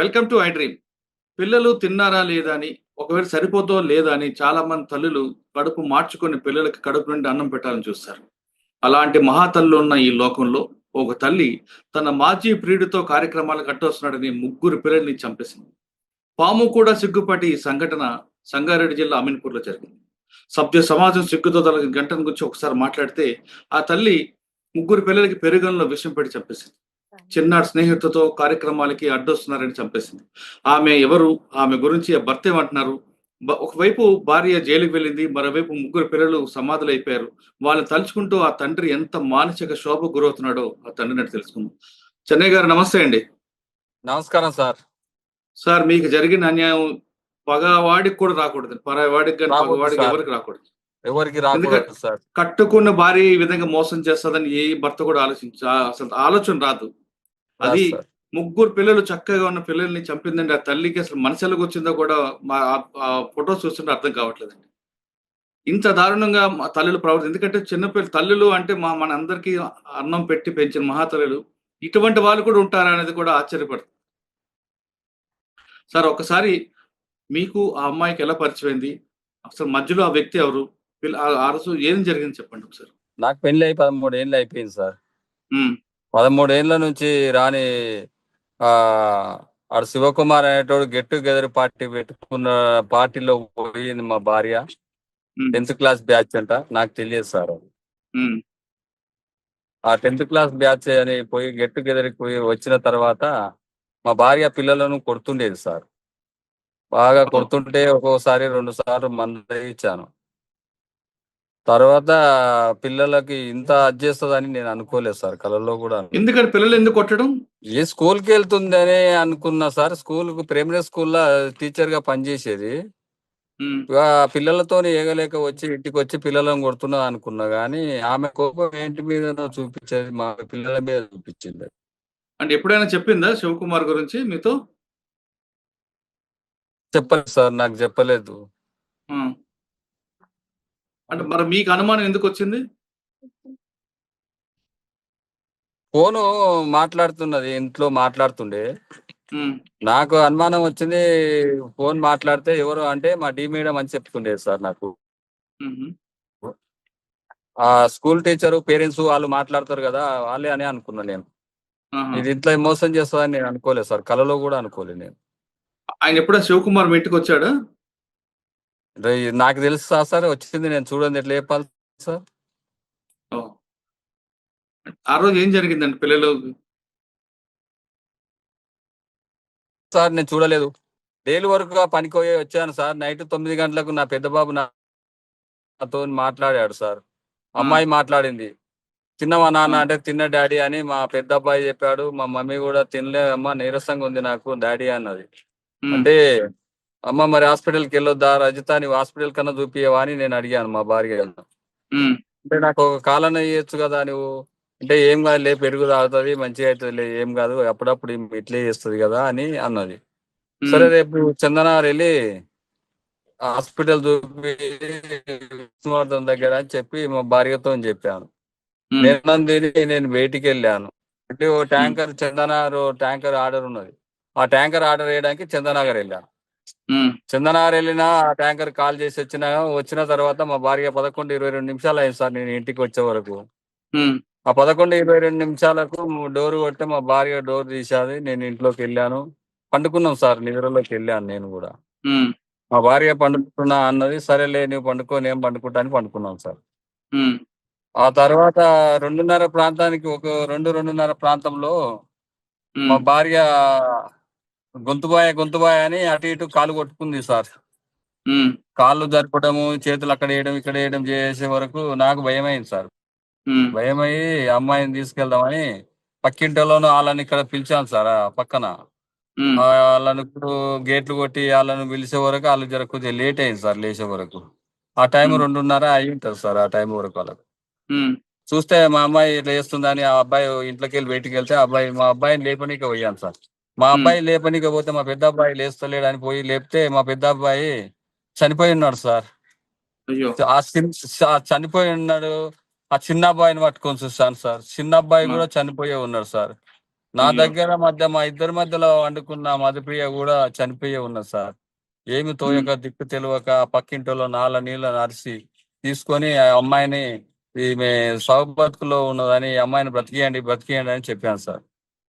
Welcome to I dream. పిల్లలు తిన్నారా లేదా అని, ఒకవేళ సరిపోతో లేదా అని చాలా మంది తల్లులు కడుపు మార్చుకొని పిల్లలకి కడుపు నిండా అన్నం పెట్టాలని చూస్తారు. అలాంటి మహాతల్లులు ఉన్న ఈ లోకంలో ఒక తల్లి తన మాజీ ప్రియుడితో కార్యక్రమాలకు అడ్డొస్తున్నాడని ముగ్గురు పిల్లల్ని చంపేసింది. పాము కూడా సిగ్గుపడి ఈ సంఘటన సంగారెడ్డి జిల్లా అమీన్పూర్లో జరిగింది. సభ్య సమాజం సిగ్గుతో తన గంటను గురించి ఒకసారి మాట్లాడితే ఆ తల్లి ముగ్గురు పిల్లలకి పెరుగన్లో విషం పెట్టి చంపేసింది. చిన్నాడు స్నేహితులతో కార్యక్రమాలకి అడ్డొస్తున్నారని చంపేసింది. ఆమె ఎవరు? ఆమె గురించి ఆ భర్త ఏమంటున్నారు? ఒకవైపు భార్య జైలుకి వెళ్ళింది. మరోవైపు ముగ్గురు పిల్లలు సమాధులు అయిపోయారు. వాళ్ళని తలుచుకుంటూ ఆ తండ్రి ఎంత మానసిక శోభకు గురవుతున్నాడో ఆ తండ్రిని తెలుసుకుందాం. చెన్నై గారు నమస్తే అండి. నమస్కారం సార్. సార్, మీకు జరిగిన అన్యాయం పగవాడికి కూడా రాకూడదు. పరాయి వాడికి కానీ పగవాడికి ఎవరికి రాకూడదు. ఎవరికి రాకూడదు సార్. కట్టుకున్న భార్య ఈ విధంగా మోసం చేస్తుందని ఏ భర్త కూడా అసలు ఆలోచన రాదు. అది ముగ్గురు పిల్లలు చక్కగా ఉన్న పిల్లల్ని చంపిందండి. ఆ తల్లికి అసలు మనసులోకి వచ్చిందో కూడా ఆ ఫోటో చూస్తుంటే అర్థం కావట్లేదండి. ఇంత దారుణంగా మా తల్లులు ప్రవర్తి, ఎందుకంటే చిన్నపిల్లలు తల్లులు అంటే మన అందరికీ అన్నం పెట్టి పెంచిన మహాతల్లులు, ఇటువంటి వాళ్ళు కూడా ఉంటారా అనేది కూడా ఆశ్చర్యపడుతుంది. సార్, ఒకసారి మీకు ఆ అమ్మాయికి ఎలా పరిచయమైంది? అసలు మధ్యలో ఆ వ్యక్తి ఎవరు? ఆ రోజు ఏం జరిగింది చెప్పండి ఒకసారి. నాకు పెళ్లి అయి 13 ఏళ్ళు అయిపోయింది సార్. 13 ఏళ్ళ నుంచి రాని ఆడు శివకుమార్ అనేటోడు గెట్ టుగెదర్ పార్టీ పెట్టుకున్న పార్టీలో పోయింది మా భార్య. 10th క్లాస్ బ్యాచ్ అంట, నాకు తెలియదు సార్. ఆ 10th క్లాస్ బ్యాచ్ అని పోయి గెట్ టుగెదర్కి పోయి వచ్చిన తర్వాత మా భార్య పిల్లలను కొడుతుండేది సార్. బాగా కొడుతుంటే ఒక్కోసారి 2 సార్లు మందు ఇచ్చాను. తర్వాత పిల్లలకి ఇంత చేస్తుందని నేను అనుకోలేదు సార్, కళలో కూడా. ఎందుకంటే పిల్లలు ఎందుకు కొట్టడం? ఏ స్కూల్కి వెళ్తుందని అనుకున్నా సార్. స్కూల్కి ప్రైమరీ స్కూల్లో టీచర్ గా పనిచేసేది. పిల్లలతో ఏగలేక వచ్చి ఇంటికి వచ్చి పిల్లలను కొడుతున్నా అనుకున్నా, కానీ ఆమె కోపం ఏంటి మీద చూపించేది, మా పిల్లల మీద చూపించింది. అంటే ఎప్పుడైనా చెప్పిందా శివకుమార్ గురించి మీతో? చెప్పలేదు సార్, నాకు చెప్పలేదు. అంటే మరి మీకు అనుమానం ఎందుకు వచ్చింది? ఫోను మాట్లాడుతున్నది, ఇంట్లో మాట్లాడుతుండే. నాకు అనుమానం వచ్చింది. ఫోన్ మాట్లాడితే ఎవరు అంటే మా డి మేడం అని చెప్తుండేది సార్ నాకు. ఆ స్కూల్ టీచరు పేరెంట్స్ వాళ్ళు మాట్లాడతారు కదా, వాళ్ళే అని అనుకున్నా నేను. ఇది ఇంట్లో మోసం చేస్తుందని నేను అనుకోలేదు సార్, కలలో కూడా అనుకోలేదు నేను. ఆయన ఎప్పుడో శివకుమార్ మీ ఇంటికి వచ్చాడా? నాకు తెలుసు సార్, వచ్చింది. నేను చూడండి ఎట్లా చెప్పాలి సార్. ఆ రోజు ఏం జరిగిందండి పిల్లలు? సార్ నేను చూడలేదు. డైలీ వర్క్ గా పనికి పోయి వచ్చాను సార్. నైట్ 9 గంటలకు నా పెద్ద బాబు నాతో మాట్లాడాడు సార్. అమ్మాయి మాట్లాడింది. తిన్నవా నాన్న అంటే తిన్న డాడీ అని మా పెద్ద అబ్బాయి చెప్పాడు. మా మమ్మీ కూడా తినలే అమ్మ, నీరసంగా ఉంది నాకు డాడీ అన్నది. అంటే అమ్మ మరి హాస్పిటల్కి వెళ్ళొద్దా రజిత, నీవు హాస్పిటల్ కన్నా చూపియవా అని నేను అడిగాను మా భార్య. అంటే నాకు ఒక కాలన చేయొచ్చు కదా నువ్వు అంటే, ఏం కాదు లే, పెరుగు తాగుతుంది మంచిగా అవుతుంది లే, ఏం కాదు అప్పుడప్పుడు ఇట్లే చేస్తుంది కదా అని అన్నది. సరే రేపు చందనార్ వెళ్ళి హాస్పిటల్ చూపి విష్ణువర్ధన్ దగ్గర అని చెప్పి మా భార్యతో చెప్పాను. నేను బయటికి వెళ్ళాను. అంటే ఓ ట్యాంకర్ చందనార్ ట్యాంకర్ ఆర్డర్ ఉన్నది. ఆ ట్యాంకర్ ఆర్డర్ వేయడానికి చందనగర్ వెళ్ళాను. చందనగర్ వెళ్ళినా ఆ ట్యాంకర్ కాల్ చేసి వచ్చిన తర్వాత మా భార్య 11:22 నిమిషాలు అయింది సార్ నేను ఇంటికి వచ్చే వరకు. ఆ 11:22 నిమిషాలకు డోర్ కొట్టే మా భార్య డోర్ తీసేది. నేను ఇంట్లోకి వెళ్ళాను, పండుకున్నాం సార్, నిద్రలోకి వెళ్ళాను నేను కూడా. మా భార్య పండుకుంటున్నా అన్నది. సరేలే నువ్వు పండుకో, నేను పండుకుంటా అని పండుకున్నాం సార్. ఆ తర్వాత 2:30 ప్రాంతానికి, ఒక 2:30 ప్రాంతంలో మా భార్య గొంతుబాయ అని అటు ఇటు కాలు కొట్టుకుంది సార్. కాళ్ళు జరపడము, చేతులు అక్కడ వేయడం ఇక్కడ వేయడం చేసే వరకు నాకు భయమైంది సార్. భయమయ్యి అమ్మాయిని తీసుకెళ్దామని పక్కింటిలోనూ వాళ్ళని ఇక్కడ పిలిచాను సార్. పక్కన వాళ్ళని ఇప్పుడు గేట్లు కొట్టి వాళ్ళని పిలిచే వరకు వాళ్ళు జర కొద్దిగా లేట్ అయింది సార్ లేచే వరకు. ఆ టైం 2:30 అయి ఉంటుంది సార్. ఆ టైం వరకు వాళ్ళకు చూస్తే మా అమ్మాయి లేస్తుందని ఆ అబ్బాయి ఇంట్లోకి వెళ్ళి బయటికి వెళ్తే మా అబ్బాయిని లేపనీకి పోయాను సార్. మా అబ్బాయి లేపనీకి పోతే మా పెద్ద అబ్బాయి లేస్తలేడు అని పోయి లేపితే మా పెద్ద అబ్బాయి చనిపోయి ఉన్నాడు సార్. చనిపోయి ఉన్నాడు. ఆ చిన్న అబ్బాయిని పట్టుకొని చూస్తాను సార్. చిన్న అబ్బాయి కూడా చనిపోయే ఉన్నాడు సార్. నా అయ్యో! దగ్గర మధ్య మా ఇద్దరి మధ్యలో వండుకున్న మధుప్రియ కూడా చనిపోయే ఉన్నది సార్. ఏమి హ్మ్. తోయక దిక్కు తెలవక పక్కింటోళ్ళ నాల నీళ్ళ నరిసి తీసుకొని ఆ అమ్మాయిని ఈమె సాగు బతుకులో ఉన్నదని ఈ అమ్మాయిని బ్రతికియండి అని చెప్పాను సార్.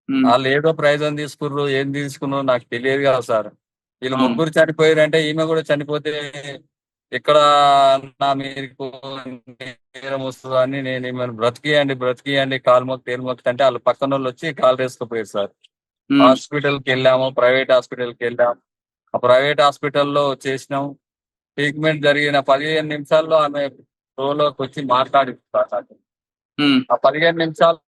హ్మ్. వాళ్ళు ఏదో ప్రైజం తీసుకుర్రు, ఏం తీసుకున్నారో నాకు తెలియదు కదా సార్. వీళ్ళు అవును. ముగ్గురు చనిపోయారంటే ఈమె కూడా చనిపోతే ఎక్కడ నా మీకు నేరం వస్తుందో అని నేను ఈమెను బ్రతికియండి కాలు మొక్కి తేలు మొక్కి అంటే వాళ్ళు పక్కన వాళ్ళు వచ్చి కాలు వేసుకుపోయారు సార్. హ్మ్. హాస్పిటల్కి వెళ్ళాము, ప్రైవేట్ హాస్పిటల్కి వెళ్ళాం. ఆ ప్రైవేట్ హాస్పిటల్లో చేసినాం. ట్రీట్మెంట్ జరిగిన 15 నిమిషాల్లో ఆమె లోకి వచ్చి మాట్లాడింది సార్ నాతో. హ్మ్. ఆ 15 నిమిషాల్లో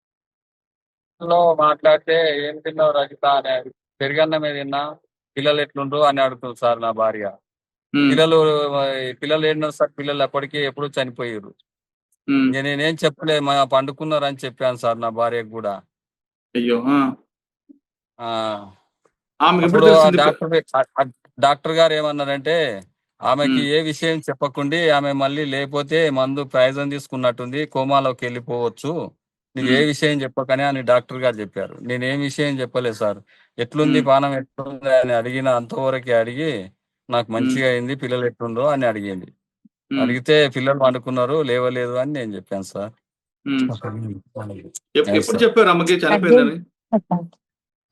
మాట్లాడితే ఏం తిన్నావు రజిత అని పెరుగన్నమే తిన్నా, పిల్లలు ఎట్లుండ్రు అని అడుగుతుంది సార్ నా భార్య. హ్మ్. పిల్లలు పిల్లలు ఏడున్నారు సార్, పిల్లలు అప్పటికి ఎప్పుడు చనిపోయారు. హ్మ్. ఇంక నేనేం చెప్పలే మా పండుకున్నారని చెప్పాను సార్ నా భార్యకు కూడా. అయ్యో! ఆ! ఆ ఆమెకెప్పుడు అప్పుడు ఆ తెలిసింది? డాక్టర్ గారు ఏమన్నారంటే ఆమెకి హ్మ్. ఏ విషయం చెప్పకుండి ఆమె మళ్ళీ లేకపోతే మందు పాయిజన్ తీసుకున్నట్టుంది, కోమాలోకి వెళ్ళిపోవచ్చు, నువ్వు ఏ హ్మ్. విషయం చెప్పకనే అని డాక్టర్ గారు చెప్పారు. నేనేం విషయం చెప్పలేదు సార్. ఎట్లుంది హ్మ్. పానం ఎట్లుంది అని అడిగిన అంతవరకే అడిగి నాకు హ్మ్. మంచిగా అయింది, పిల్లలు ఎట్లుండ్రో అని అడిగింది. హ్మ్. అడిగితే పిల్లలు పండుకున్నారు లేవలేదు అని నేను చెప్పాను సార్. హ్మ్. అది ఎప్పుడు సార్. చెప్పారు అమ్మకి చనిపోయిందని?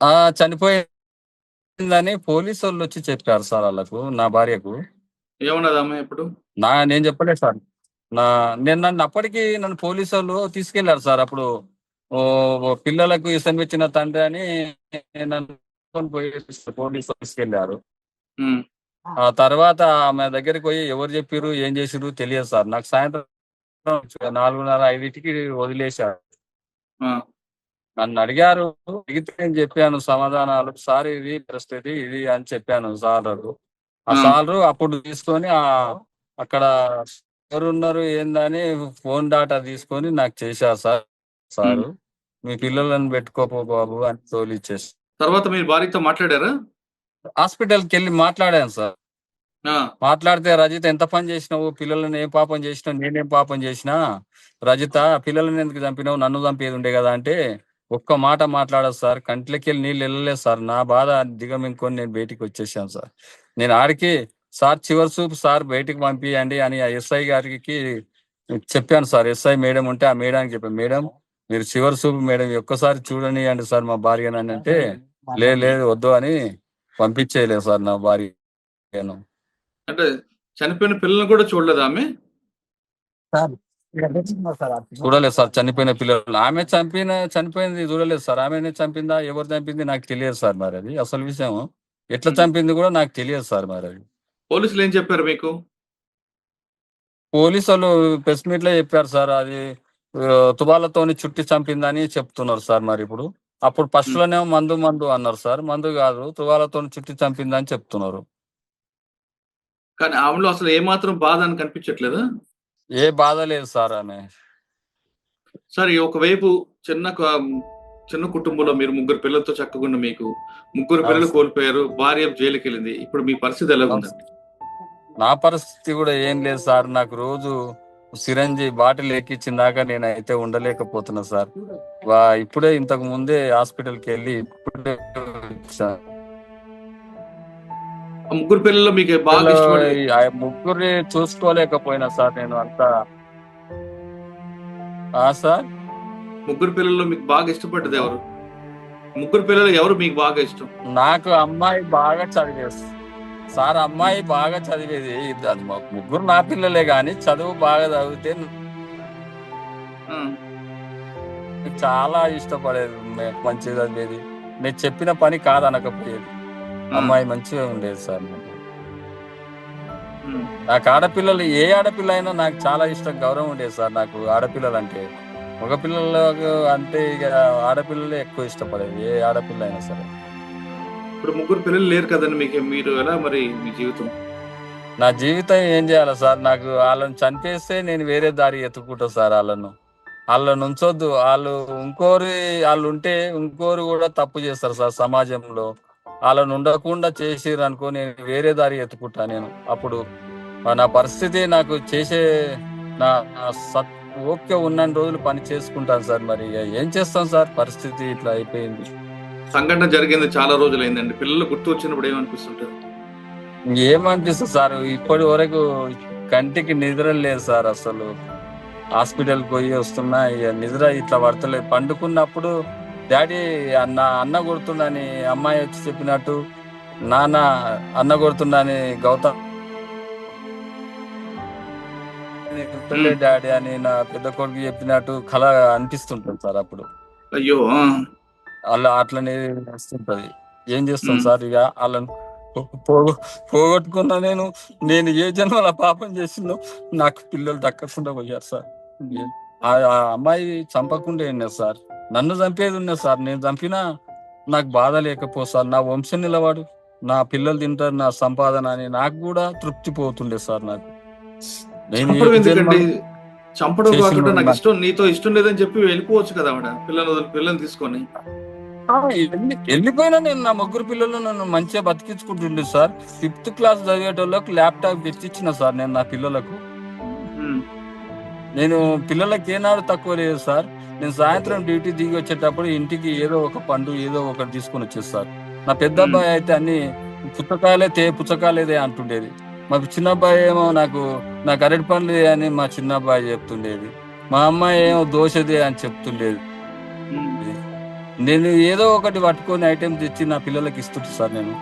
ఆ చనిపోయిందని పోలీసోళ్ళు వచ్చి చెప్పారు సార్ వాళ్ళకు, నా భార్యకు. ఏమన్నదామె అప్పుడు? నేను చెప్పలేదు సార్. నా నన్ను అప్పటికి నన్ను పోలీసోళ్ళు తీసుకెళ్లారు సార్ అప్పుడు. పిల్లలకు ఇష్టమిచ్చిన తండ్రి అని నన్ను తీసుకొని పోయి పోలీసులు తీసుకెళ్లారు. హ్మ్. ఆ తర్వాత ఆమె దగ్గరికి పోయి ఎవరు చెప్పిర్రు, ఏం చేసిర్రు తెలియదు సార్. నాకు సాయంత్రం 4:30, 5కి వదిలేశారు. ఆ! నన్ను అడిగారు. అడిగితే నేను చెప్పాను సమాధానాలు. సార్ ఇది పరిస్థితి ఇది అని చెప్పాను సార్లకు. ఆ ఆ! సారు అప్పుడు తీసుకొని అక్కడ ఎవరున్నారు ఏందని ఫోన్ డాటా తీసుకొని నాకు చేశారు సార్. హ్మ్. సారు మీ పిల్లలను పెట్టుకోపో బాబు అని తోలిచ్చేసి తర్వాత మీరు భార్యతో మాట్లాడారా? హాస్పిటల్‌కి వెళ్లి మాట్లాడాను సార్. ఆ! మాట్లాడితే రజిత ఎంత పని చేసినావు? పిల్లలని ఏం పాపం చేసినావు? నేనేం పాపం చేసినా? రజిత పిల్లలని ఎందుకు చంపినావు? నన్ను చంపేది ఉండే కదా అంటే, ఒక్క మాట మాట్లాడదు సార్. కంట్లకెళ్ళి నీళ్ళు ఎళ్ళలేదు సార్. నా బాధ దిగమింగుకొని నేను బయటికి వచ్చేసాను సార్. నేను ఆడికి సార్ చివరి చూపు సార్ బయటికి పంపియండి అని ఆ ఎస్ఐ గారికి చెప్పాను సార్. ఎస్ఐ మేడం ఉంటే ఆ మేడంకి చెప్పాను. మేడం మీరు చివరి చూపు మేడం ఒక్కసారి చూడనియండి సార్ మా భార్యనని అంటే, లేదు వద్దు అని పంపించేయలేదు సార్ నా భార్యను. అంటే చనిపోయిన పిల్లల్ని కూడా చూడలేదా ఆమె? చూడలేదు సార్ చనిపోయిన పిల్లలు. ఆమె చనిపోయింది చూడలేదు సార్. ఆమెనే చంపిందా? ఎవరు చంపింది నాకు తెలియదు సార్ మరది. అసలు విషయం ఎట్లా హ్మ్. చంపింది కూడా నాకు తెలియదు సార్ మరది. పోలీసులేం చెప్పారు మీకు? పోలీసోళ్ళు ప్రెస్ మీట్‌లో చెప్పారు సార్. అది తుపాకులతోని చుట్టి చంపిందని చెప్తున్నారు సార్ మరిప్పుడు. అప్పుడు హ్మ్. ఫస్ట్‌లోనేమో మందు అన్నారు సార్. మందు కాదు తుపాకులతోని చుట్టి చంపిందని చెప్తున్నారు. కానీ ఆమెలో అసలు ఏమాత్రం బాధ అని కనిపించట్లేదా? ఏ బాధ లేదు సార్ ఆమె. సరే ఒకవైపు చిన్న క చిన్న కుటుంబంలో మీరు ముగ్గురు పిల్లలతో చక్కగున్న మీకు, ముగ్గురు అవును పిల్లలు సార్. కోల్పోయారు. భార్య జైలుకెళ్ళింది. ఇప్పుడు మీ పరిస్థితి అవును ఎలాగుందండి? సార్. నా పరిస్థితి కూడా ఏం లేదు సార్. నాకు రోజు సిరంజి బాటిల్ ఎక్కిచ్చిన దాకా నేనైతే ఉండలేకపోతున్నా సార్. ఇప్పుడే ఇంతకు ముందే హాస్పిటల్‌కి వెళ్ళి ఇప్పుడే వచ్చా. ఆ ముగ్గురు పిల్లల్లో మీకు బాగా పిల్లలు ఇష్టపడి ఆ ముగ్గురిని చూసుకోలేకపోయినా సార్ నేను అంతా. సార్. ముగ్గురు పిల్లల్లో మీకు బాగా ఇష్టపడ్డదెవరు? ముగ్గురు పిల్లలు ఎవరు మీకు బాగా ఇష్టం? నాకు అమ్మాయి బాగా చదివేది సార్. హ్మ్. అమ్మాయి బాగా చదివేది. అది ముగ్గురు నా పిల్లలే గాని చదువు బాగా చదివితే ఆ! చాలా ఇష్టపడేది. మంచిగా చదివేది. నేను చెప్పిన పని కాదనకపోయేది. ఆ! అమ్మాయి మంచిగా ఉండేది సార్ నాకు. హ్మ్. నాకు ఆడపిల్లలు ఏ ఆడపిల్ల అయినా నాకు చాలా ఇష్టం, గౌరవం ఉండేది సార్ నాకు ఆడపిల్లలంటే. మగపిల్లలకు అంటే ఇగ ఆడపిల్లలే ఎక్కువ ఇష్టపడేది. ఏ ఆడపిల్ల అయినా సరే. ఇప్పుడు ముగ్గురు పిల్లలు లేరు కదండీ మీకు. మీరు ఎలా మరి మీ జీవితం? నా జీవితం ఏం చేయాలి సార్? నాకు ఆళ్ళని చంపేస్తే నేను వేరే దారి ఎతుక్కుంటా సార్ ఆళ్ళను. ఆళ్ళనుంచొద్దు. ఆళ్ళుంటే ఇంకోరు గూడా తప్పు జేస్తారు సార్ సమాజంలో. ఆళ్ళనుండకుండా చేసిర్రనుకో నేను వేరే దారి ఎతుక్కుంటా నేను. అప్పుడు నా పరిస్థితి నాకు చేసే నా నా ఓపిక ఉన్నన్ని రోజులు పని చేసుకుంటాను సార్. మరి ఇగ ఏం చేస్తాం సార్? పరిస్థితి ఇట్లా అయిపోయింది. సంఘటన జరిగింది చాలా రోజులైందండి. పిల్లలు గుర్తు వచ్చినప్పుడు ఏమనిపిస్తుంటది? ఏమనిపిస్తుంది సార్, ఇప్పటి వరకు కంటికి నిద్ర లేదు సార్. అసలు హాస్పిటల్కి పోయి వస్తున్నా, ఇక నిద్ర ఇట్లా పడతలేదు. పండుకున్నప్పుడు డాడీ అన్న కొడుతుండని అమ్మాయి వచ్చి చెప్పినట్టు, నాన్న అన్న కొడుతుండని గౌతమ్ హ్మ్. డాడీ అని నా పెద్ద కొడుకు చెప్పినట్టు కళ అనిపిస్తుంటుంది సార్. అప్పుడు అయ్యో! ఆ! అలా అట్లనే వస్తుంటది. ఏం చేస్తాం హ్మ్. సార్, ఇక వాళ్ళని పోగొట్టుకున్నా. నేను ఏ జన్మల పాపం చేసిందో నాకు పిల్లలు దక్కకుండా పోయారు సార్. ఆ అమ్మాయి చంపకుండా ఉన్నది సార్, నన్ను చంపేది ఉన్నది సార్. నేను చంపినా నాకు బాధ లేకపో సార్. నా వంశం నిలవాడు, నా పిల్లలు తింటారు, నా సంపాదన అని నాకు కూడా తృప్తి పోతుండే సార్. నాకు నేను ఏ చంపడం ఎందుకండి? జన్మలో చంపడం చేసిన కాకుండా నాకిష్టం నీతో ఇష్టం లేదని చెప్పి వెళ్ళిపోవచ్చు కదా ఆవిడ. పిల్లల్ని తీసుకొని. వెళ్ళిపోయినా నేను నా ముగ్గురు పిల్లలు నన్ను మంచిగా బతికించుకుంటుండే సార్. 5th క్లాస్ చదివేటోళ్ళకి ల్యాప్టాప్ తెచ్చిచ్చిన సార్ నేను నా పిల్లలకు. హ్మ్. నేను పిల్లలకి ఏనాడు తక్కువ లేదు సార్. నేను సాయంత్రం డ్యూటీ దిగి వచ్చేటప్పుడు ఇంటికి ఏదో ఒక పండు ఏదో ఒకటి తీసుకొని వచ్చేది సార్. నా పెద్ద హ్మ్. అబ్బాయి అయితే అన్ని పుచ్చకాయలేదే అంటుండేది. మా చిన్న అబ్బాయి ఏమో నాకు అరటి పండ్లు అని మా చిన్న అబ్బాయి చెప్తుండేది. మా అమ్మాయి హ్మ్. ఏమో దోశదే అని చెప్తుండేది. హ్మ్. నేను ఏదో ఒకటి పట్టుకొని ఐటెం తెచ్చి నా పిల్లలకి ఇస్తుంటా సార్. నేను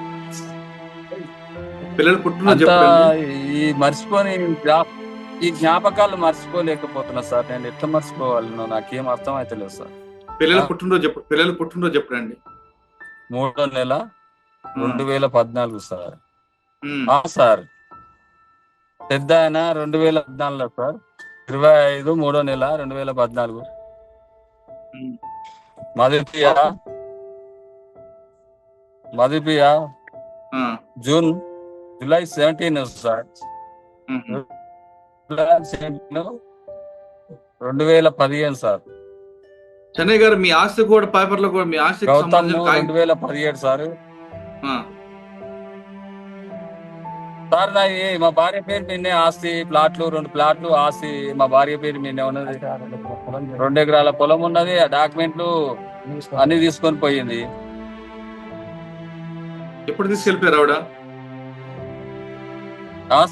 పిల్లల పుట్టినరోజు అంతా ఎప్పుడండి? ఈ మర్చిపోని ఈ జ్ఞాపకాలు మర్చిపోలేకపోతున్నా సార్. నేను ఎట్లా మర్చిపోవాలనో నాకేం అర్థం అయితే లేదు సార్. పిల్లల పుట్టినరోజు ఎప్పుడండి? 3వ నెల ఆ! 2014 సార్. హ్మ్. సార్, పెద్ద ఆయన 2014లో సార్. 25 3వ నెల 2014. హ్మ్. మదిపియ పాపం. మదిపియ ఆ! July 17 sir. హుహు. July 17 2015 sir. చెన్నయ్య గారు మీ ఆస్తి కూడా పేపర్‌లో కూడా మీ ఆస్తికి గౌతమ్ సంబంధించిన 2017 సార్. ఆ! సార్ నాది మా భార్య పేరు మీదనే ఆస్తి, ప్లాట్లు 2 ప్లాట్లు ఆస్తి మా భార్య పేరు మీదనే ఉన్నది. 2 ఎకరాల పొలం ఉన్నది. ఆ డాక్యుమెంట్లు అన్ని తీసుకొని పోయింది. ఎప్పుడు తీసుకెళ్ళిపోయారు ఆవిడ?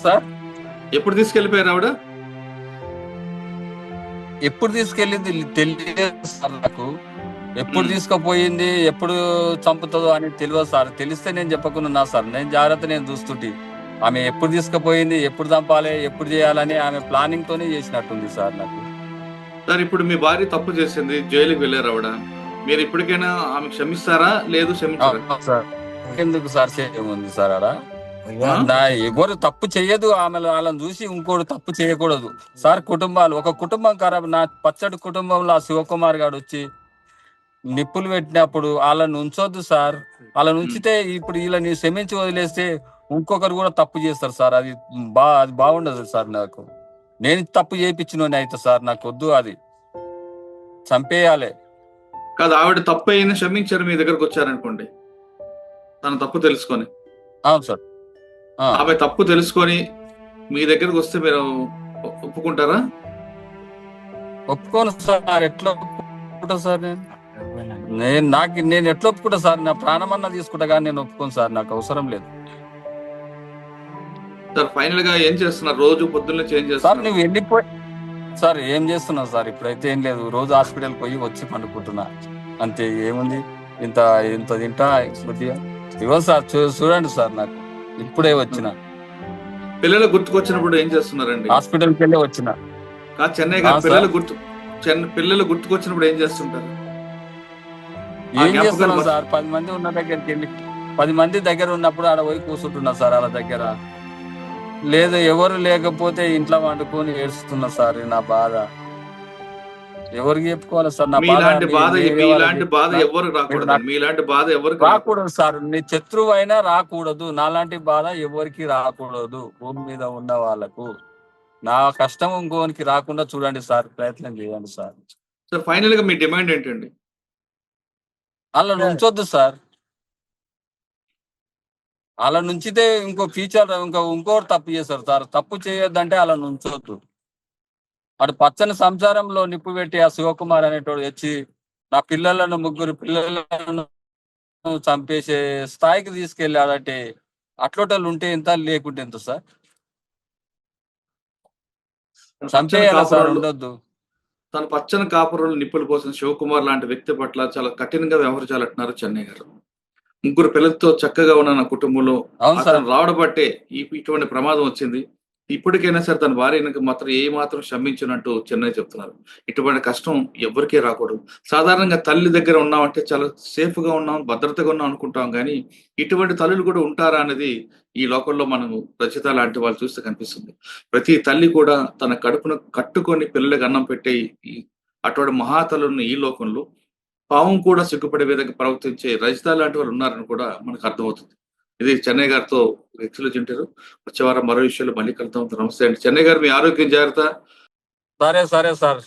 సార్, ఎప్పుడు తీసుకెళ్ళిపోయారు ఆవిడ? ఎప్పుడు తీసుకెళ్ళింది తెలియదు సార్ నాకు. ఎప్పుడు హ్మ్. తీసుకుపోయింది, ఎప్పుడు చంపుతుందో అని తెలియదు సార్. తెలిస్తే నేను చెప్పకుండా సార్. నేను చూస్తుంటే ఆమె ఎప్పుడు తీసుకుపోయింది, ఎప్పుడు చంపాలి, ఎప్పుడు చేయాలని ఆమె ప్లానింగ్ తోనే చేసినట్టుంది సార్ నాకు. సార్ ఇప్పుడు మీ భార్య తప్పు చేసింది. జైలుకి వెళ్లారు ఆవిడ. మీరు ఇప్పటికైనా ఆమె క్షమిస్తారా? లేదు క్షమించరా? సార్, ఎందుకు సార్ ఉంది సార్ ఆడ. ఆ? ఎవరు తప్పు చెయ్యదు, వాళ్ళని చూసి ఇంకోటి తప్పు చేయకూడదు సార్. ఒక కుటుంబం ఖరాబ్. నా పచ్చడి కుటుంబంలో ఆ శివకుమార్ గారు వచ్చి నిప్పులు పెట్టినప్పుడు వాళ్ళని ఉంచొద్దు సార్. వాళ్ళని హ్మ్. ఉంచితే ఇప్పుడు వీళ్ళని క్షమించి వదిలేస్తే ఇంకొకరు కూడా తప్పు చేస్తారు సార్. అది బాగుండదు సార్. నాకు నేను తప్పు చేయించిన అయితే సార్ నాకు వద్దు. అది చంపేయాలి. కాదు ఆవిడ తప్పు అయింది క్షమించారు మీ దగ్గరకు వచ్చారనుకోండి. తన తప్పు తెలుసుకొని. అవును సార్. ఆమె తప్పు తెలుసుకొని మీ దగ్గరకు వస్తే మీరు ఒప్పుకుంటారా? ఒప్పుకోను సార్. ఎట్లా ఒప్పుకుంటా సార్? నేను ఎట్లా ఒప్పుకుంటా సార్? నా ప్రాణమన్నా తీసుకుంటా కానీ నేను ఒప్పుకోను సార్. నాకు అవసరం లేదు సార్ ఫైనల్ గా ఏం చేస్తున్నారు? రోజు పొద్దున్న నుంచి ఏం సార్. చేస్తున్నారు? నువ్వు వెళ్ళిపోయి సార్ ఏం చేస్తున్నావు సార్? ఇప్పుడైతే ఏం లేదు, రోజు హాస్పిటల్ పోయి వచ్చి పండుకుంటున్నా అంతే. ఏముంది, ఇంత ఇంత తింటా కొద్దిగా. ఇవ్వ సార్, చూడండి సార్, నాకు ఇప్పుడే వచ్చిన పిల్లలు గుర్తుకొచ్చినప్పుడు ఏం చేస్తున్నారండి? హాస్పిటల్కి వెళ్ళి వచ్చిన. కాదు చెన్నయ్య గారు సార్, పిల్లలు గుర్తుకొచ్చినప్పుడు ఏం చేస్తుంటారు? ఆ ఏం జ్ఞాపకాలు చేస్తున్నాం సార్? 10 మంది ఉన్న దగ్గరికి వెళ్ళి 10 మంది దగ్గర ఉన్నప్పుడు ఆడ పోయి కూర్చుంటున్నా సార్. వాళ్ళ దగ్గర లేదు, ఎవరు లేకపోతే ఇంట్లో వండుకొని ఏడుస్తున్నా సార్. నా బాధ ఎవరికి చెప్పుకోవాలి సార్? నా బాధ వేరే వాళ్ళకి మీలాంటి బాధ చెప్పుకున్నా ఎవరికి మీరు రాకూడదండి. నాకు మీలాంటి బాధ ఎవరికి రాకూడదు. రాకూడదు సార్. నీ శత్రువు అయినా రాకూడదు. నాలాంటి బాధ ఎవరికి రాకూడదు భూమి మీద ఉన్న వాళ్ళకు. నా కష్టం ఇంకోనికి రాకుండా చూడండి సార్. ప్రయత్నం చేయండి సార్. సార్ ఫైనల్ గా మీ డిమాండ్ ఏంటండి? అలా ఉంచొద్దు సార్. అలా నుంచితే ఇంకో ఫ్యూచర్ ఇంకోటి తప్పు చేస్తారు సార్. తప్పు చేయొద్దంటే అలా ఉంచొద్దు. అటు పచ్చని సంసారంలో నిప్పు పెట్టి ఆ శివకుమార్ అనేటోడు వచ్చి నా ముగ్గురు పిల్లలను చంపేసే స్థాయికి తీసుకెళ్ళాడంటే అట్లోటోళ్ళు ఉంటే ఎంత లేకుంటే ఎంత సార్? పచ్చని చంపేయాలా సార్, కాపురాళ్ళు ఉండొద్దు. తన పచ్చని కాపురంలో నిప్పులు పోసిన శివకుమార్ లాంటి వ్యక్తి పట్ల చాలా కఠినంగా వ్యవహరించాలంటున్నారు చెన్నై గారు. ముగ్గురు పిల్లలతో చక్కగా ఉన్న నా కుటుంబంలో అవును అతను సార్. రావడం బట్టే ఇటువంటి ప్రమాదం వచ్చింది. ఇప్పటికైనా సరే తన భార్యను మాత్రం ఏ మాత్రం క్షమించనంటూ చెన్నై చెప్తున్నారు. ఇటువంటి కష్టం ఎవ్వరికీ రాకూడదు. సాధారణంగా తల్లి దగ్గర ఉన్నామంటే చాలా సేఫ్‌గా ఉన్నాం, భద్రతగా ఉన్నాం అనుకుంటాం గానీ, ఇటువంటి తల్లులు కూడా ఉంటారా అనేది ఈ లోకంలో మనము రచిత లాంటి వాళ్ళు చూస్తే కనిపిస్తుంది. ప్రతి తల్లి కూడా తన కడుపును కట్టుకొని పిల్లలకి అన్నం పెట్టే ఈ అటువంటి మహాతల్లున్న ఈ లోకంలో పాము కూడా సిగ్గుపడే విధంగా ప్రవర్తించే రజిత లాంటి వాళ్ళు ఉన్నారని కూడా మనకు అర్థమవుతుంది. ఇది చెన్నై గారితో ఎక్స్‌క్లూజివ్ ఇంటర్వ్యూ. వచ్చే వారం మరో విషయంలో మళ్ళీ కలుద్దాం. నమస్తే అండి. చెన్నై గారు మీ ఆరోగ్యం జాగ్రత్త. సరే సార్.